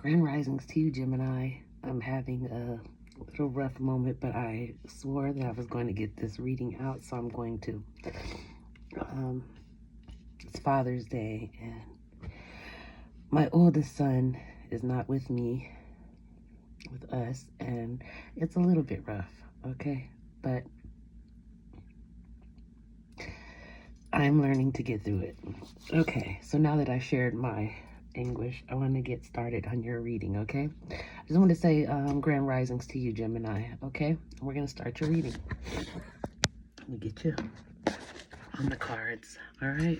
Grand risings to you, Gemini. I'm having a little rough moment, but I swore that I was going to get this reading out, so I'm going to. It's Father's Day, and my oldest son is not with me, with us, and it's a little bit rough, okay? But I'm learning to get through it. Okay, so now that I shared my anguish, I want to get started on your reading, okay? I just want to say grand risings to you, Gemini, okay? We're going to start your reading. Let me get you on the cards, all right?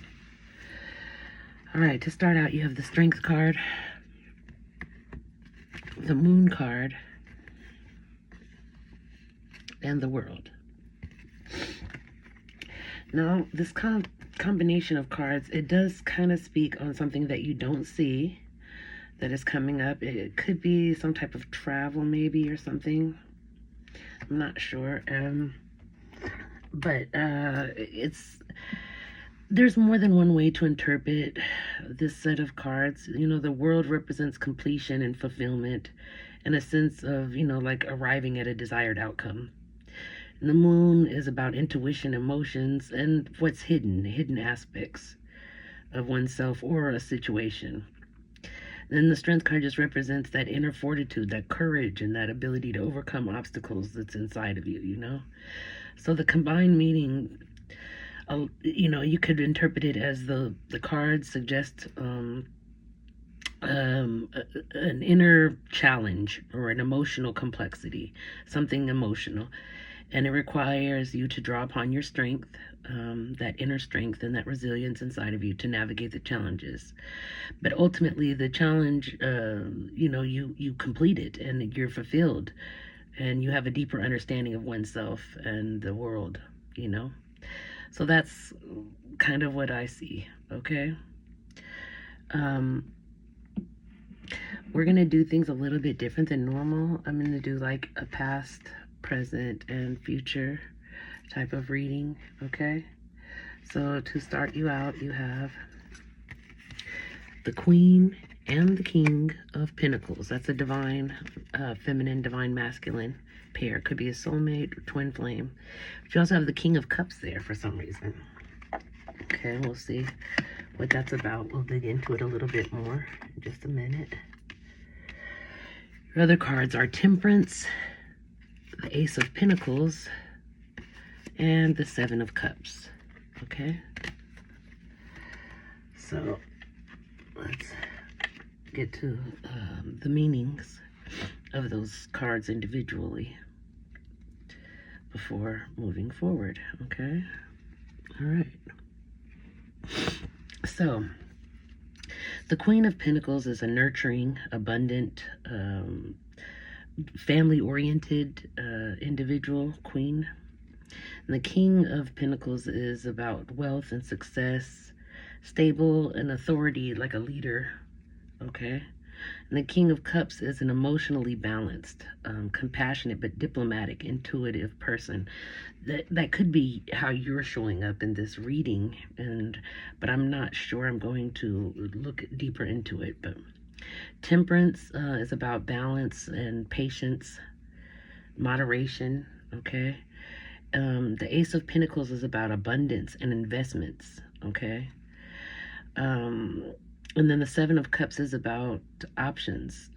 All right, to start out, you have the Strength card, the Moon card, and the World. Now, this combination of cards, it does kind of speak on something that you don't see that is coming up. It could be some type of travel maybe or something. I'm not sure. But there's more than one way to interpret this set of cards. You know, the World represents completion and fulfillment and a sense of, like arriving at a desired outcome. And the Moon is about intuition, emotions, and what's hidden aspects of oneself or a situation. Then the Strength card just represents that inner fortitude, that courage, and that ability to overcome obstacles that's inside of you, So the combined meaning, you could interpret it as the cards suggest an inner challenge or an emotional complexity, something emotional. And it requires you to draw upon your strength, that inner strength and that resilience inside of you to navigate the challenges. But ultimately, the challenge, you complete it and you're fulfilled. And you have a deeper understanding of oneself and the world, So that's kind of what I see, okay? We're going to do things a little bit different than normal. I'm going to do like a past, present, and future type of reading, okay? So to start you out, you have the Queen and the King of Pentacles. That's a divine feminine, divine masculine pair. Could be a soulmate or twin flame. But you also have the King of Cups there for some reason. Okay, we'll see what that's about. We'll dig into it a little bit more in just a minute. Your other cards are Temperance, the Ace of Pentacles, and the Seven of Cups. Okay? So, let's get to the meanings of those cards individually before moving forward. Okay? All right. So, the Queen of Pentacles is a nurturing, abundant, family-oriented individual, queen. And the King of Pentacles is about wealth and success, stable and authority, like a leader, okay? And the King of Cups is an emotionally balanced, compassionate but diplomatic, intuitive person. That could be how you're showing up in this reading, but I'm not sure. I'm going to look deeper into it. But Temperance is about balance and patience, moderation, okay? The Ace of Pentacles is about abundance and investments, okay? And then the Seven of Cups is about options,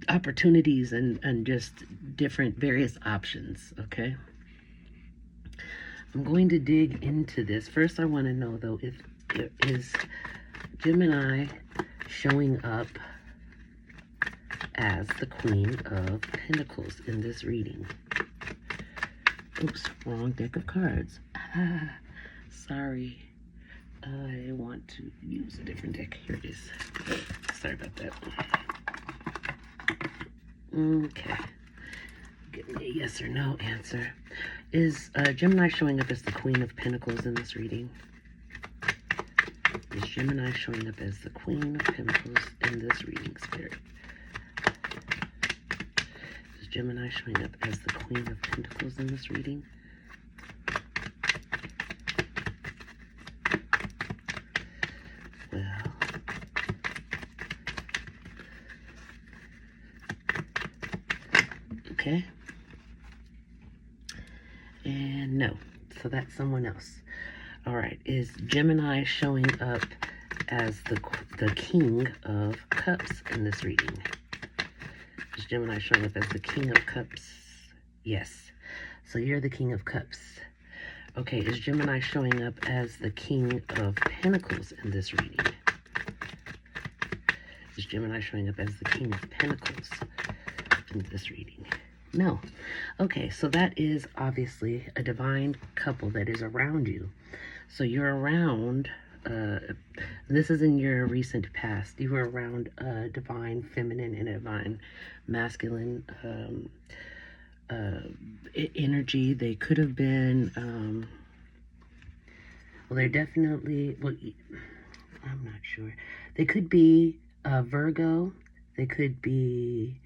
opportunities, and just different various options, okay? I'm going to dig into this. First, I want to know, though, if is Gemini showing up as the Queen of Pentacles in this reading. Oops, wrong deck of cards. Sorry. I want to use a different deck. Here it is. Sorry about that. Okay. Give me a yes or no answer. Is Gemini showing up as the Queen of Pentacles in this reading? Is Gemini showing up as the Queen of Pentacles in this reading, Spirit? Is Gemini showing up as the Queen of Pentacles in this reading? Well, Okay? And no. So that's someone else. All right. Is Gemini showing up as the King of Cups in this reading? Is Gemini showing up as the King of Cups? Yes. So you're the King of Cups. Okay, is Gemini showing up as the King of Pentacles in this reading? Is Gemini showing up as the King of Pentacles in this reading? No. Okay, so that is obviously a divine couple that is around you. So you're around, this is in your recent past, you were around a divine feminine and a divine masculine energy. They could have been, well, they're definitely, well, I'm not sure. They could be Virgo. They could be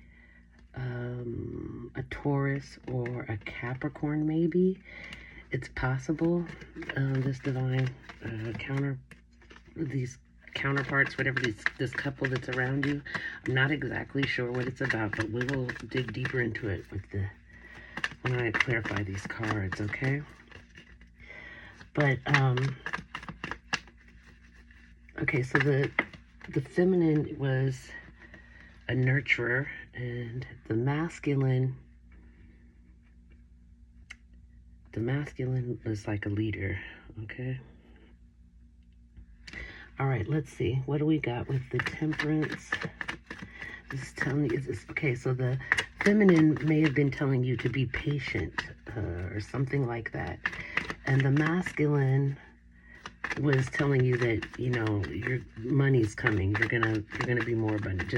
a Taurus or a Capricorn, maybe. It's possible. This divine these counterparts, whatever this couple that's around you. I'm not exactly sure what it's about, but we will dig deeper into it when I clarify these cards, okay? But okay, so the feminine was a nurturer, and the masculine was like a leader, okay? All right, let's see. What do we got with the Temperance? This is telling you, okay, so the feminine may have been telling you to be patient or something like that. And the masculine was telling you that, you know, your money's coming. You're gonna be more abundant.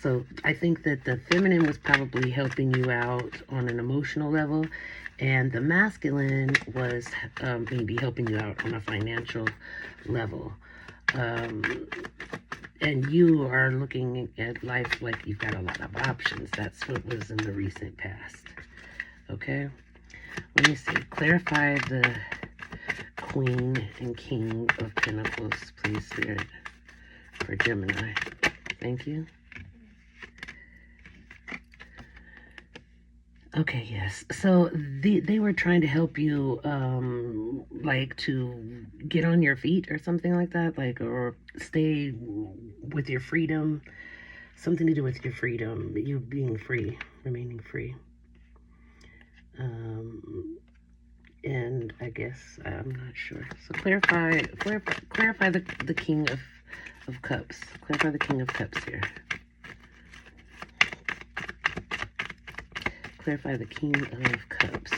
So I think that the feminine was probably helping you out on an emotional level, and the masculine was maybe helping you out on a financial level. And you are looking at life like you've got a lot of options. That's what was in the recent past. Okay? Let me see. Clarify the Queen and King of Pentacles, please, Spirit, for Gemini. Thank you. Okay, yes. So they were trying to help you, like to get on your feet or something like that, like, or stay with your freedom, something to do with your freedom, you being free, remaining free. And I guess I'm not sure. So clarify the King of Cups. Clarify the King of Cups here. Clarify the King of Cups.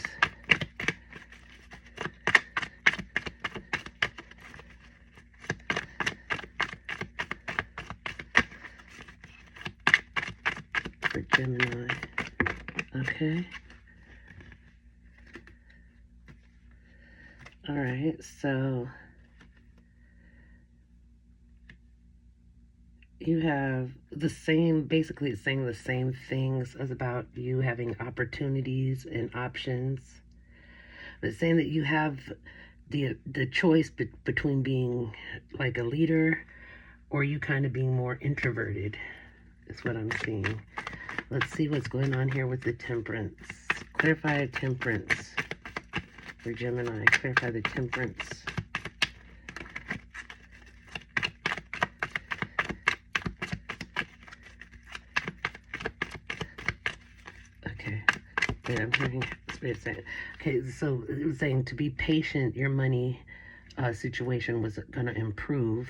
For Gemini. Okay. All right, so you have the same, basically it's saying the same things as about you having opportunities and options. But it's saying that you have the choice between being like a leader or you kind of being more introverted is what I'm seeing. Let's see what's going on here with the Temperance. Clarify Temperance for Gemini. Clarify the Temperance. Okay. Yeah, I'm hearing Spirit saying. Okay, so it was saying to be patient, your money situation was going to improve,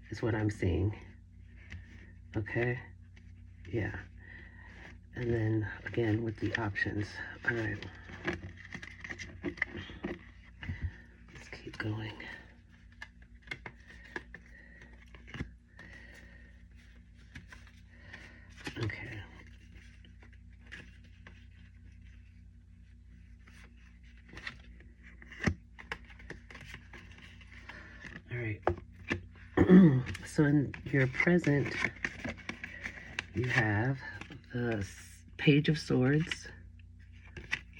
is what I'm seeing. Okay? Yeah. And then, again, with the options. All right. Let's keep going. Okay. All right. So in your present, you have the Page of Swords,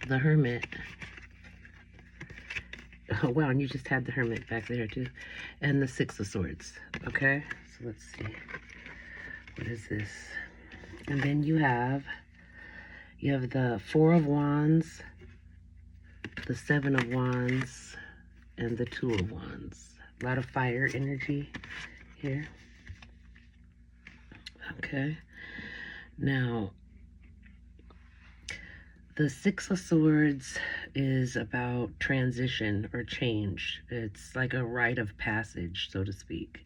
the Hermit. Oh, wow, and you just had the Hermit back there, too. And the Six of Swords, okay? So let's see. What is this? And then you have You have the Four of Wands, the Seven of Wands, and the Two of Wands. A lot of fire energy here. Okay. Now, the Six of Swords is about transition or change. It's like a rite of passage, so to speak.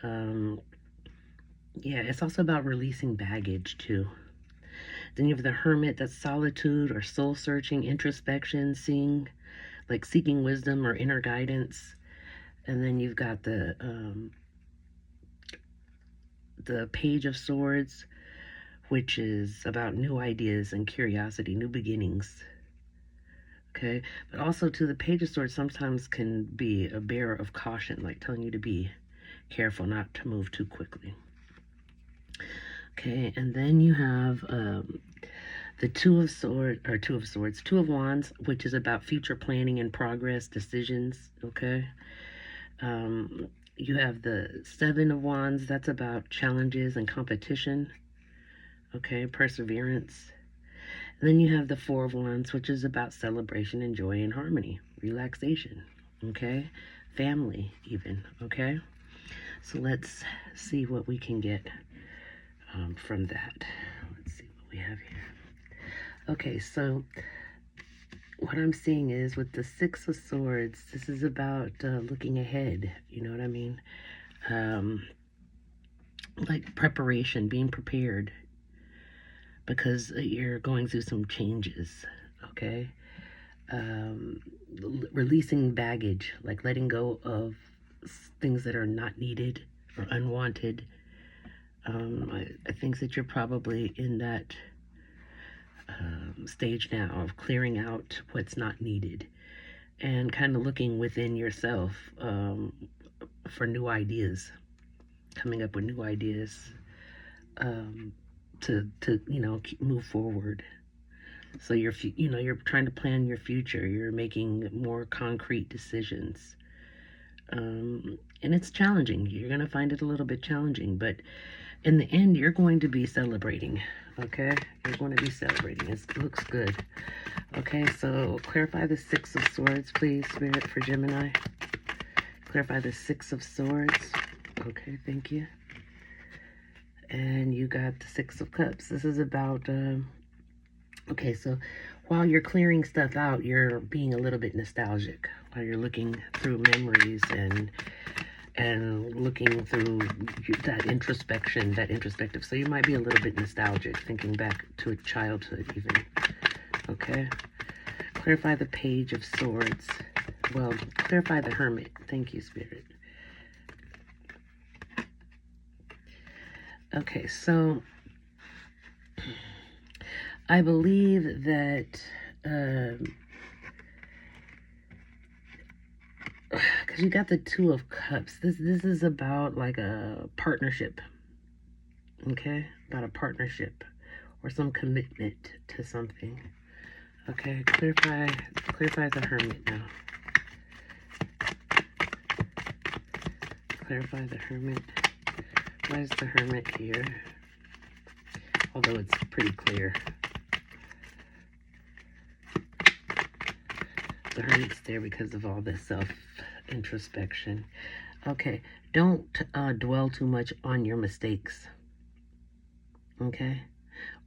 Yeah, it's also about releasing baggage, too. Then you have the Hermit, that's solitude or soul-searching, introspection, seeking wisdom or inner guidance. And then you've got the Page of Swords, which is about new ideas and curiosity, new beginnings. Okay, but also to the Page of Swords sometimes can be a bearer of caution, like telling you to be careful not to move too quickly. Okay, and then you have the Two of Wands, which is about future planning and progress, decisions. Okay, you have the Seven of Wands, that's about challenges and competition. Okay, perseverance. And then you have the Four of Wands, which is about celebration and joy and harmony, relaxation. Okay, family even. Okay, so let's see what we can get from that. Let's see what we have here. Okay, so what I'm seeing is with the Six of Swords, this is about looking ahead. You know what I mean? Like preparation, being prepared, because you're going through some changes. Okay, releasing baggage, like letting go of things that are not needed or unwanted. I think that you're probably in that stage now of clearing out what's not needed and kind of looking within yourself for new ideas, coming up with new ideas to move forward. So you're trying to plan your future. You're making more concrete decisions, and it's challenging. You're gonna find it a little bit challenging, but in the end, you're going to be celebrating. Okay, you're going to be celebrating. It looks good. Okay, so clarify the Six of Swords, please, Spirit, for Gemini. Clarify the Six of Swords. Okay, thank you. And you got the Six of Cups. This is about okay, so while you're clearing stuff out, you're being a little bit nostalgic while you're looking through memories and looking through that introspection, that introspective. So you might be a little bit nostalgic, thinking back to a childhood even. Okay, clarify the Page of Swords. Well, clarify the Hermit. Thank you, Spirit. Okay, so I believe that because you got the Two of Cups. This is about like a partnership. Okay, about a partnership or some commitment to something. Okay, clarify the Hermit now. Clarify the Hermit. Why is the Hermit here? Although it's pretty clear. The Hermit's there because of all this self-introspection. Okay, don't dwell too much on your mistakes. Okay?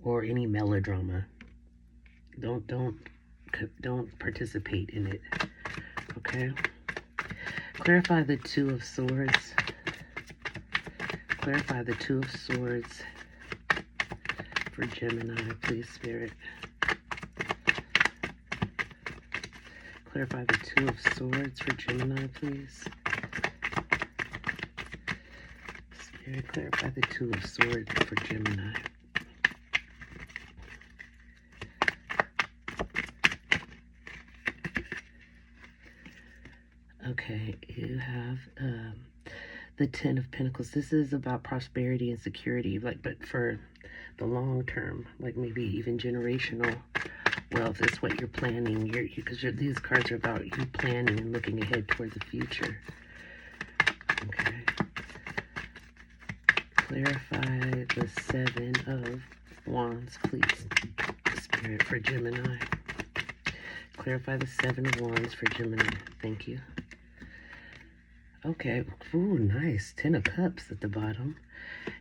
Or any melodrama. Don't participate in it. Okay? Clarify the Two of Swords. Clarify the Two of Swords for Gemini, please, Spirit. Clarify the Two of Swords for Gemini, please. Spirit, clarify the Two of Swords for Gemini. Okay, you have the Ten of Pentacles. This is about prosperity and security, but for the long term, like maybe even generational wealth is what you're planning. Because these cards are about you planning and looking ahead toward the future. Okay. Clarify the Seven of Wands, please. Spirit, for Gemini. Clarify the Seven of Wands for Gemini. Thank you. Okay. Ooh, nice. 10 of Cups at the bottom.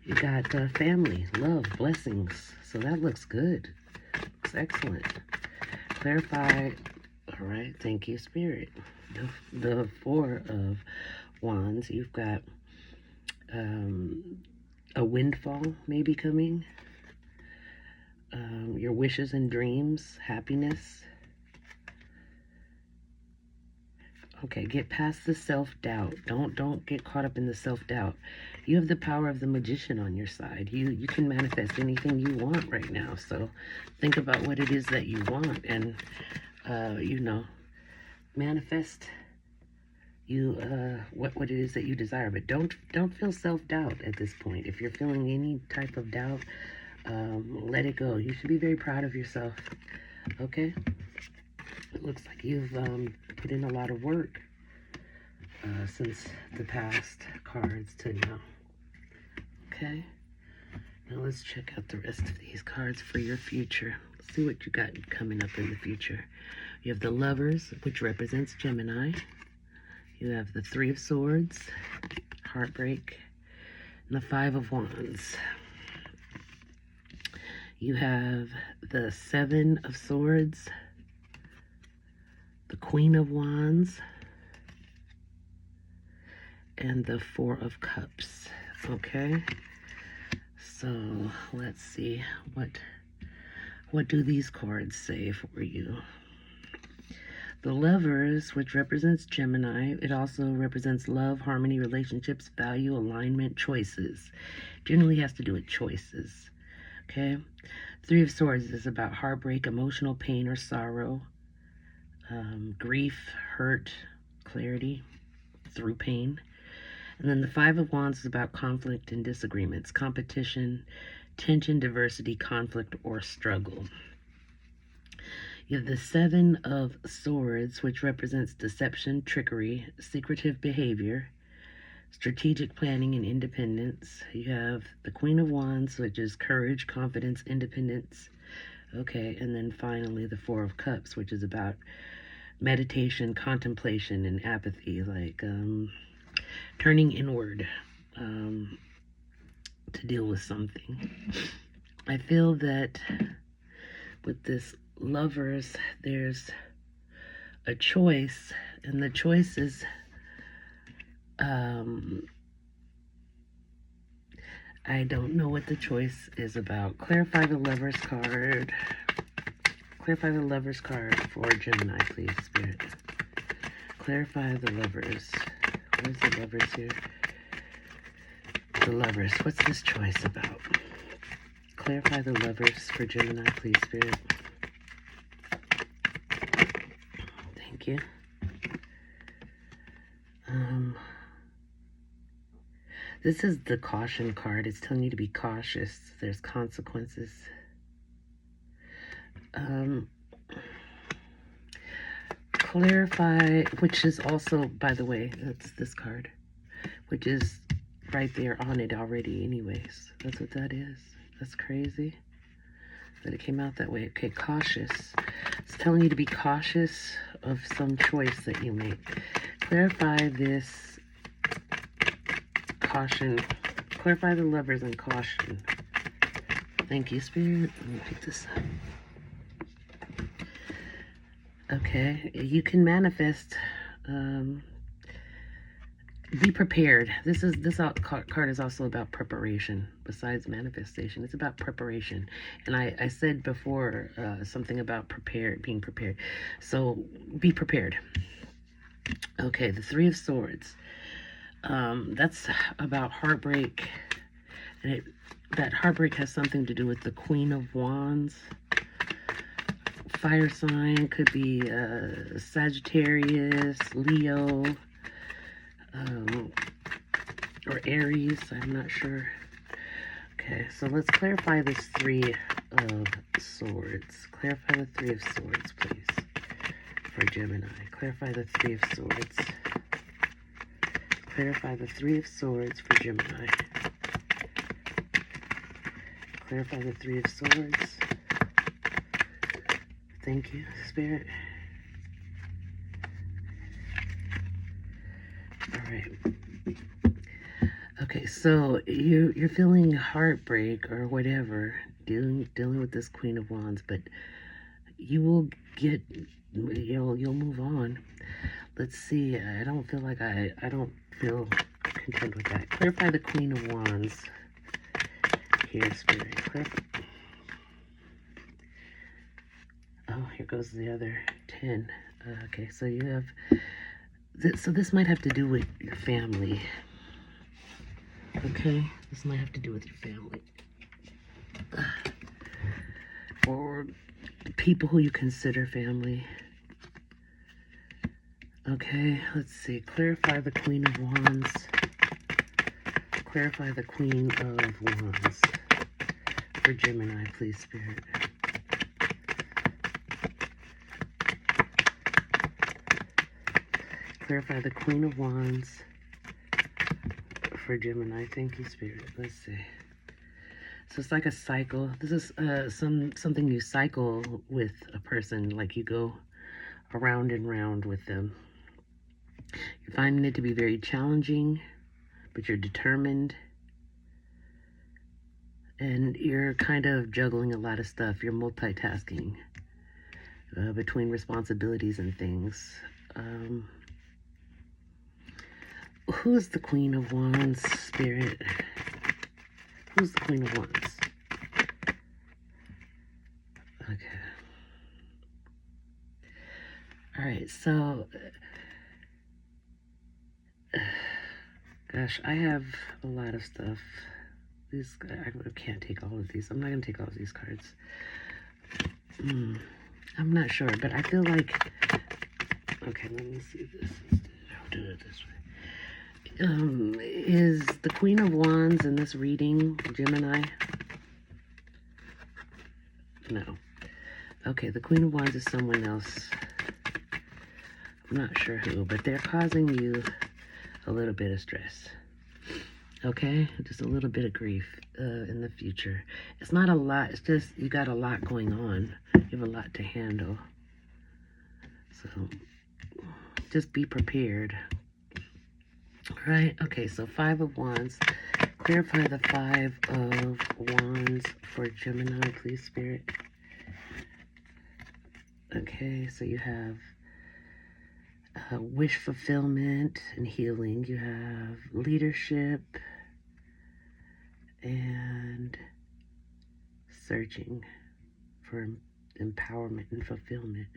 You got family, love, blessings. So that looks good. Looks excellent. Clarify. All right. Thank you, Spirit. The Four of Wands. You've got a windfall maybe coming. Your wishes and dreams, happiness. Okay, get past the self-doubt. Don't get caught up in the self-doubt. You have the power of the magician on your side. You can manifest anything you want right now. So think about what it is that you want and manifest what it is that you desire. But don't feel self-doubt at this point. If you're feeling any type of doubt, let it go. You should be very proud of yourself. Okay? It looks like you've put in a lot of work since the past cards to now. Okay? Now let's check out the rest of these cards for your future. Let's see what you got coming up in the future. You have the Lovers, which represents Gemini. You have the Three of Swords, heartbreak, and the Five of Wands. You have the Seven of Swords, the Queen of Wands, and the Four of Cups. Okay, so let's see what do these cards say for you. The Lovers, which represents Gemini, it also represents love, harmony, relationships, value, alignment, choices. Generally has to do with choices. Okay, Three of Swords is about heartbreak, emotional pain or sorrow, grief, hurt, clarity through pain. And then the Five of Wands is about conflict and disagreements, competition, tension, diversity, conflict, or struggle. You have the Seven of Swords, which represents deception, trickery, secretive behavior, strategic planning, and independence. You have the Queen of Wands, which is courage, confidence, independence. Okay, and then finally the Four of Cups, which is about meditation, contemplation, and apathy, like turning inward to deal with something. I feel that with this Lovers, there's a choice, and the choice is I don't know what the choice is about. Clarify the Lovers card. Clarify the Lovers card for Gemini, please, Spirit. Clarify the Lovers. Where's the Lovers here? The Lovers. What's this choice about? Clarify the Lovers for Gemini, please, Spirit. Thank you. This is the caution card. It's telling you to be cautious. There's consequences. Clarify, which is also, by the way, that's this card, which is right there on it already anyways. That's what that is. That's crazy that it came out that way. Okay, cautious. It's telling you to be cautious of some choice that you make. Clarify this caution. Clarify the Lovers and caution. Thank you, Spirit. Let me pick this up. Okay, you can manifest. Be prepared. This card is also about preparation. Besides manifestation, it's about preparation. And I said before something about being prepared. So be prepared. Okay, the Three of Swords. That's about heartbreak, and that heartbreak has something to do with the Queen of Wands. Fire sign could be Sagittarius, Leo, or Aries. I'm not sure. Okay, so let's clarify this Three of Swords. Clarify the Three of Swords, please, for Gemini. Clarify the Three of Swords. Clarify the Three of Swords for Gemini. Clarify the Three of Swords. Thank you, Spirit. All right. Okay, so you're feeling heartbreak or whatever, dealing with this Queen of Wands, but you will get, you'll move on. Let's see. I don't feel like I don't feel content with that. Clarify the Queen of Wands here, Spirit. Clarify. Oh, here goes the other 10. Okay, so you have, so this might have to do with your family. Okay, this might have to do with your family. Or people who you consider family. Okay, let's see. Clarify the Queen of Wands. Clarify the Queen of Wands for Gemini, please, Spirit. Clarify the Queen of Wands for Gemini. Thank you, Spirit. Let's see. So it's like a cycle. This is something you cycle with a person, like you go around and round with them. You're finding it to be very challenging, but you're determined. And you're kind of juggling a lot of stuff. You're multitasking between responsibilities and things. Who's the Queen of Wands, Spirit? Who's the Queen of Wands? Okay. All right, so, gosh, I have a lot of stuff. These, I can't take all of these. I'm not going to take all of these cards. I'm not sure, but I feel like, okay, let me see this instead. I'll do it this way. Is the Queen of Wands in this reading Gemini? No. Okay, the Queen of Wands is someone else. I'm not sure who, but they're causing you a little bit of stress. Okay, just a little bit of grief in the future. It's not a lot. It's just you got a lot going on. You have a lot to handle. So just be prepared. All right. Okay, so 5 of Wands. Clarify the 5 of Wands for Gemini, please, Spirit. Okay, so you have wish fulfillment and healing. You have leadership and searching for empowerment and fulfillment.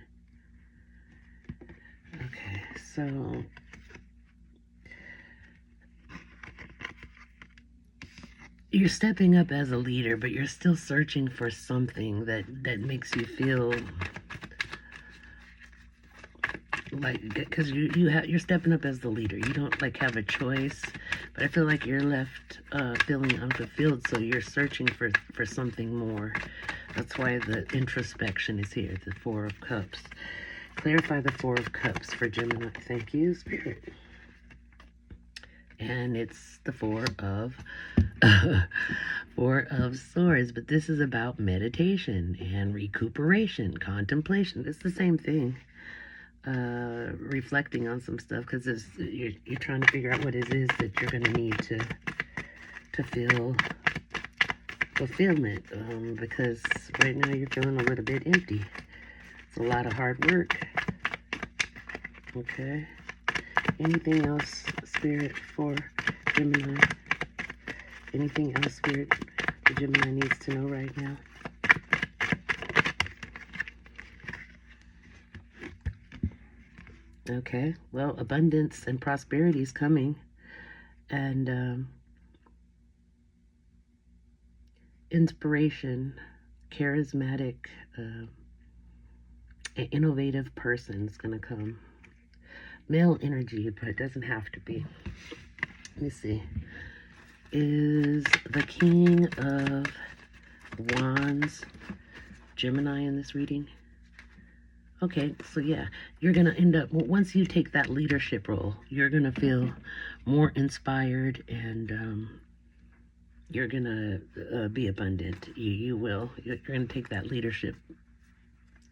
Okay, so you're stepping up as a leader, but you're still searching for something that makes you feel like, because you're stepping up as the leader. You don't like have a choice, but I feel like you're left feeling unfulfilled, so you're searching for something more. That's why the introspection is here, the 4 of Cups. Clarify the 4 of Cups for Gemini. Thank you, Spirit. And it's the 4 of 4 of Swords, but this is about meditation and recuperation, contemplation. It's the same thing. Reflecting on some stuff, because you're trying to figure out what it is that you're going to need to feel fulfillment, because right now you're feeling a little bit empty. It's a lot of hard work. Okay. Anything else, Spirit, for Gemini? Anything else, Spirit, the Gemini needs to know right now? Okay, well, abundance and prosperity is coming, and inspiration, charismatic, an innovative person is going to come. Male energy, but it doesn't have to be. Let me see. Is the King of Wands Gemini in this reading? Okay, so yeah, you're going to end up, once you take that leadership role, you're going to feel more inspired, and you're going to be abundant. You will. You're going to take that leadership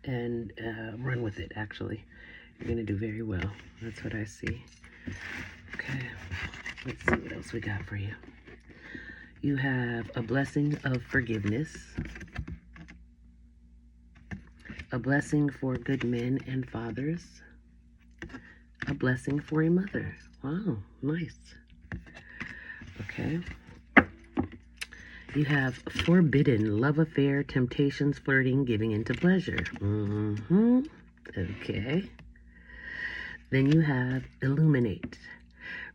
and run with it, actually. You're going to do very well. That's what I see. Okay, let's see what else we got for you. You have a blessing of forgiveness, a blessing for good men and fathers, a blessing for a mother. Wow, nice. Okay. You have forbidden love affair, temptations, flirting, giving into pleasure. Okay. Then you have illuminate,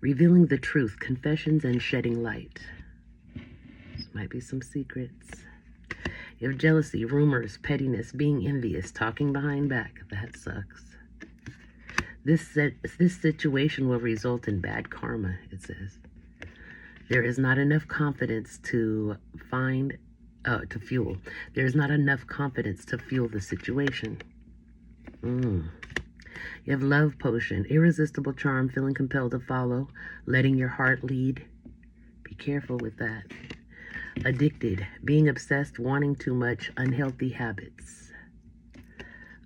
revealing the truth, confessions, and shedding light. This might be some secrets. You have jealousy, rumors, pettiness, being envious, talking behind back. That sucks. This situation will result in bad karma, it says. There is not enough confidence to fuel. There is not enough confidence to fuel the situation. You have love potion, irresistible charm, feeling compelled to follow, letting your heart lead. Be careful with that. Addicted, being obsessed, wanting too much, unhealthy habits.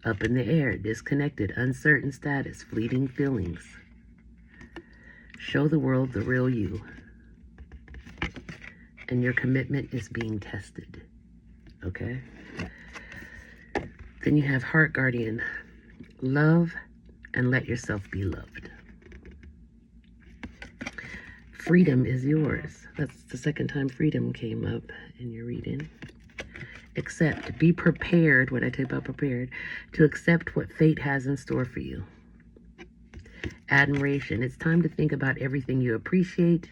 Up in the air, disconnected, uncertain status, fleeting feelings. Show the world the real you. And your commitment is being tested. Okay? Then you have heart guardian, love and let yourself be loved. Freedom is yours. That's the second time freedom came up in your reading. Accept, be prepared, what I tell you about prepared, to accept what fate has in store for you. Admiration, it's time to think about everything you appreciate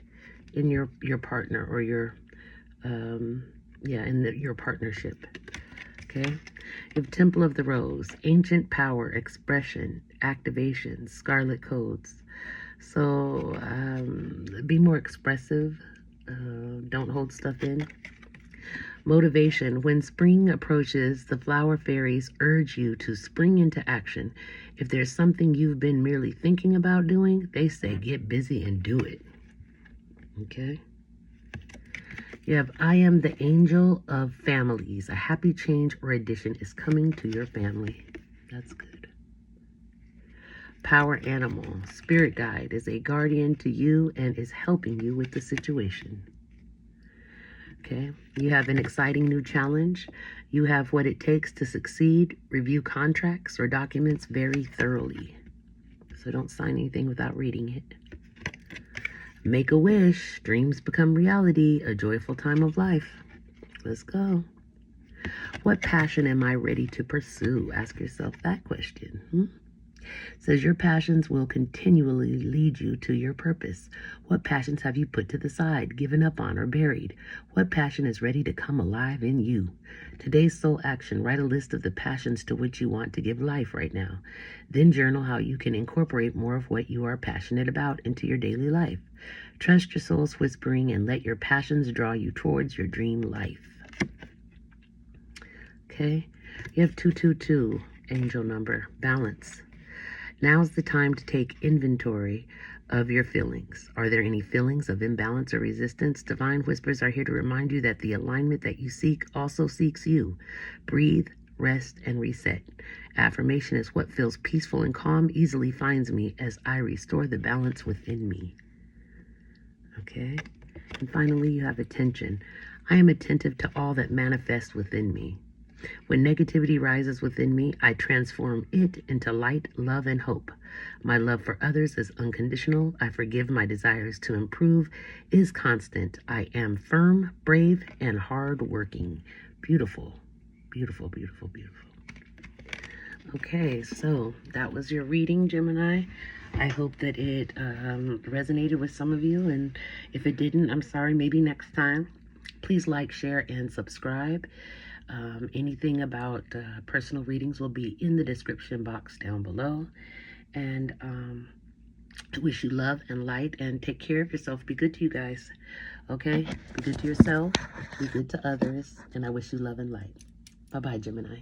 in your partner or your your partnership. Okay? You have Temple of the Rose, ancient power, expression, activation, scarlet codes. So be more expressive. Don't hold stuff in. Motivation, when spring approaches, the flower fairies urge you to spring into action. If there's something you've been merely thinking about doing, they say get busy and do it. Okay? You have, I am the angel of families. A happy change or addition is coming to your family. That's good. Power animal. Spirit guide is a guardian to you and is helping you with the situation. Okay. You have an exciting new challenge. You have what it takes to succeed. Review contracts or documents very thoroughly. So don't sign anything without reading it. Make a wish. Dreams become reality. A joyful time of life. Let's go. What passion am I ready to pursue? Ask yourself that question. It says your passions will continually lead you to your purpose. What passions have you put to the side, given up on, or buried? What passion is ready to come alive in you? Today's soul action, write a list of the passions to which you want to give life right now. Then journal how you can incorporate more of what you are passionate about into your daily life. Trust your soul's whispering and let your passions draw you towards your dream life. Okay, you have 222, angel number, balance. Now's the time to take inventory of your feelings. Are there any feelings of imbalance or resistance? Divine whispers are here to remind you that the alignment that you seek also seeks you. Breathe, rest, and reset. Affirmation is what feels peaceful and calm easily finds me as I restore the balance within me. Okay? And finally, you have attention. I am attentive to all that manifests within me. When negativity rises within me, I transform it into light, love, and hope. My love for others is unconditional. I forgive. My desires to improve is constant. I am firm, brave, and hardworking. Beautiful, beautiful, beautiful, beautiful. Okay, so that was your reading, Gemini. I hope that it resonated with some of you, and if it didn't, I'm sorry. Maybe next time. Please like, share, and subscribe. Anything about personal readings will be in the description box down below. And I wish you love and light, and take care of yourself. Be good to you guys. Okay? Be good to yourself. Be good to others. And I wish you love and light. Bye-bye, Gemini.